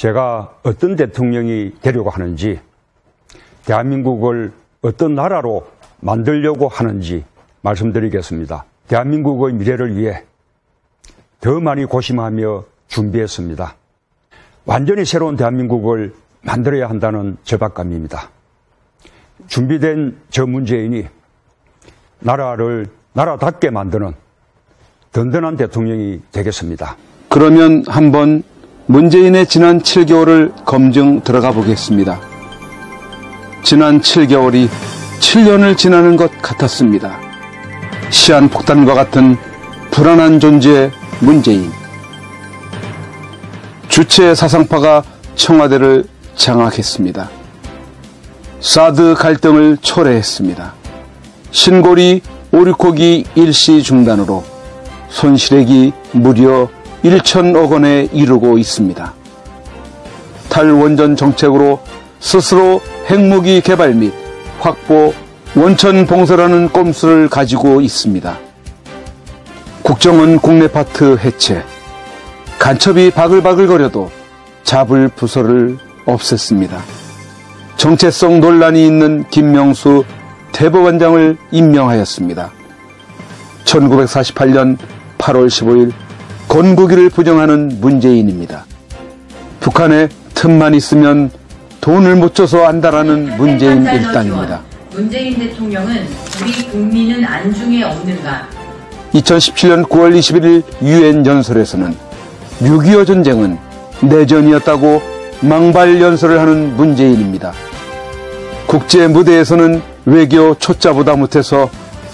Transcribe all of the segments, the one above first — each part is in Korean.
제가 어떤 대통령이 되려고 하는지, 대한민국을 어떤 나라로 만들려고 하는지 말씀드리겠습니다. 대한민국의 미래를 위해 더 많이 고심하며 준비했습니다. 완전히 새로운 대한민국을 만들어야 한다는 절박감입니다. 준비된 저 문재인이 나라를 나라답게 만드는 든든한 대통령이 되겠습니다. 그러면 한번 문재인의 지난 7개월을 검증 들어가 보겠습니다. 지난 7개월이 7년을 지나는 것 같았습니다. 시한폭탄과 같은 불안한 존재의 문재인. 주체 사상파가 청와대를 장악했습니다. 사드 갈등을 초래했습니다. 신고리 오리고기 일시 중단으로 손실액이 무려 1천억 원에 이르고 있습니다. 탈원전 정책으로 스스로 핵무기 개발 및 확보, 원천 봉쇄라는 꼼수를 가지고 있습니다. 국정원 국내 파트 해체, 간첩이 바글바글거려도 잡을 부서를 없앴습니다. 정체성 논란이 있는 김명수 대법원장을 임명하였습니다. 1948년 8월 15일 건국이를 부정하는 문재인입니다. 북한에 틈만 있으면 돈을 못 줘서 안다라는 문재인 일당입니다. 문재인 대통령은 우리 국민은 안중에 없는가? 2017년 9월 21일 유엔 연설에서는 6.25 전쟁은 내전이었다고 망발 연설을 하는 문재인입니다. 국제 무대에서는 외교 초짜보다 못해서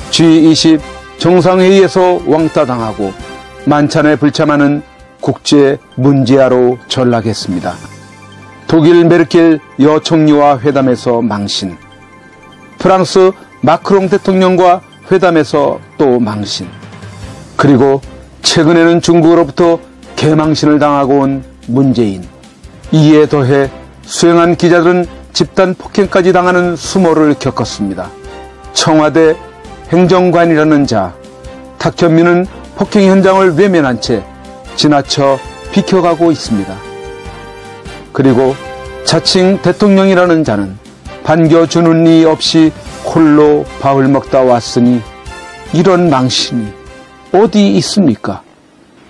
G20 정상회의에서 왕따당하고 만찬에 불참하는 국제 문제아로 전락했습니다. 독일 메르켈 여총리와 회담에서 망신, 프랑스 마크롱 대통령과 회담에서 또 망신, 그리고 최근에는 중국으로부터 개망신을 당하고 온 문재인. 이에 더해 수행한 기자들은 집단 폭행까지 당하는 수모를 겪었습니다. 청와대 행정관이라는 자, 탁현민은 폭행 현장을 외면한 채 지나쳐 비켜가고 있습니다. 그리고 자칭 대통령이라는 자는 반겨주는 이 없이 홀로 밥을 먹다 왔으니 이런 망신이 어디 있습니까?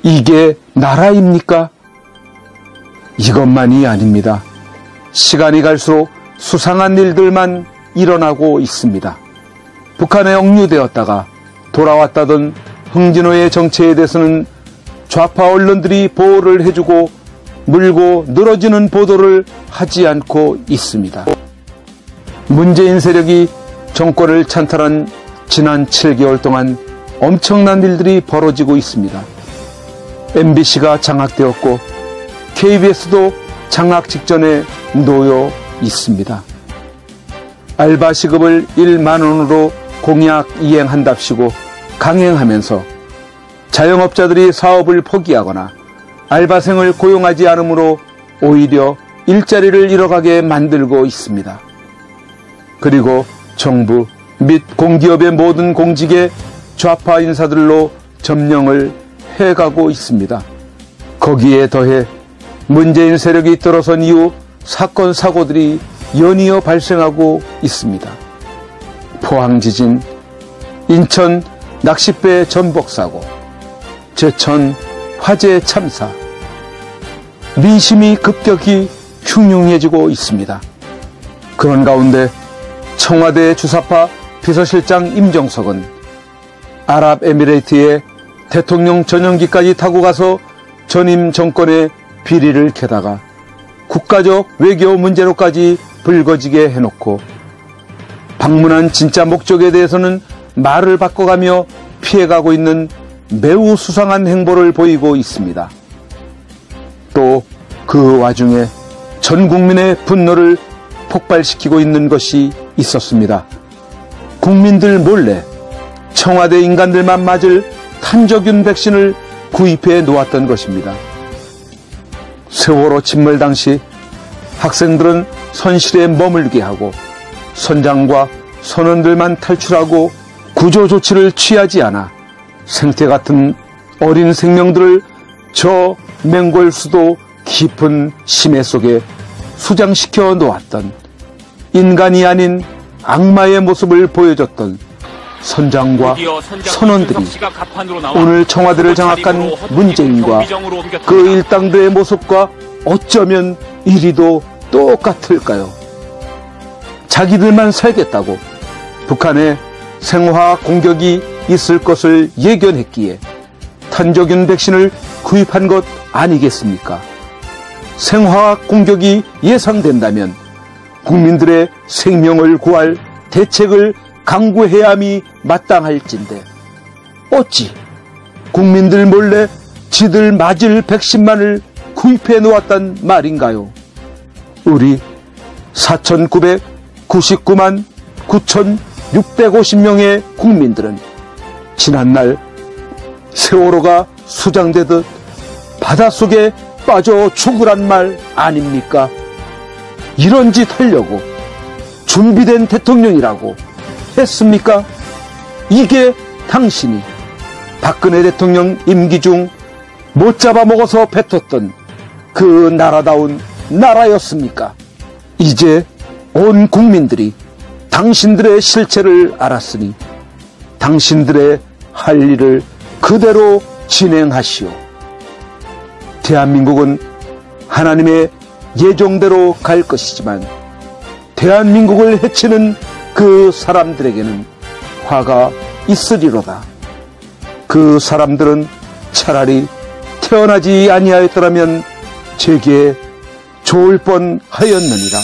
이게 나라입니까? 이것만이 아닙니다. 시간이 갈수록 수상한 일들만 일어나고 있습니다. 북한에 억류되었다가 돌아왔다던 흥진호의 정체에 대해서는 좌파 언론들이 보호를 해주고 물고 늘어지는 보도를 하지 않고 있습니다. 문재인 세력이 정권을 찬탈한 지난 7개월 동안 엄청난 일들이 벌어지고 있습니다. MBC가 장악되었고 KBS도 장악 직전에 놓여 있습니다. 알바 시급을 1만 원으로 공약 이행한답시고 강행하면서 자영업자들이 사업을 포기하거나 알바생을 고용하지 않으므로 오히려 일자리를 잃어가게 만들고 있습니다. 그리고 정부 및 공기업의 모든 공직에 좌파 인사들로 점령을 해가고 있습니다. 거기에 더해 문재인 세력이 들어선 이후 사건 사고들이 연이어 발생하고 있습니다. 포항 지진, 인천 낚싯배 전복 사고, 제천 화재 참사, 민심이 급격히 흉흉해지고 있습니다. 그런 가운데 청와대 주사파 비서실장 임정석은 아랍에미레이트에 대통령 전용기까지 타고 가서 전임 정권의 비리를 캐다가 국가적 외교 문제로까지 불거지게 해놓고 방문한 진짜 목적에 대해서는 말을 바꿔가며 피해가고 있는 매우 수상한 행보를 보이고 있습니다. 또 그 와중에 전 국민의 분노를 폭발시키고 있는 것이 있었습니다. 국민들 몰래 청와대 인간들만 맞을 탄저균 백신을 구입해 놓았던 것입니다. 세월호 침몰 당시 학생들은 선실에 머물게 하고 선장과 선원들만 탈출하고 구조 조치를 취하지 않아 생태 같은 어린 생명들을 저 맹골 수도 깊은 심해 속에 수장시켜 놓았던 인간이 아닌 악마의 모습을 보여줬던 선장과 선원들이 오늘 청와대를 장악한 문재인과 그 일당들의 모습과 어쩌면 이리도 똑같을까요? 자기들만 살겠다고 북한의 생화학 공격이 있을 것을 예견했기에 탄저균 백신을 구입한 것 아니겠습니까? 생화학 공격이 예상된다면 국민들의 생명을 구할 대책을 강구해야 함이 마땅할진데 어찌 국민들 몰래 지들 맞을 백신만을 구입해 놓았단 말인가요? 우리 4,999만 9,650명의 국민들은 지난날 세월호가 수장되듯 바닷속에 빠져 죽으란 말 아닙니까? 이런 짓 하려고 준비된 대통령이라고 했습니까? 이게 당신이 박근혜 대통령 임기 중 못 잡아먹어서 뱉었던 그 나라다운 나라였습니까? 이제 온 국민들이 당신들의 실체를 알았으니 당신들의 할 일을 그대로 진행하시오. 대한민국은 하나님의 예정대로 갈 것이지만 대한민국을 해치는 그 사람들에게는 화가 있으리로다. 그 사람들은 차라리 태어나지 아니하였더라면 제게 좋을 뻔하였느니라.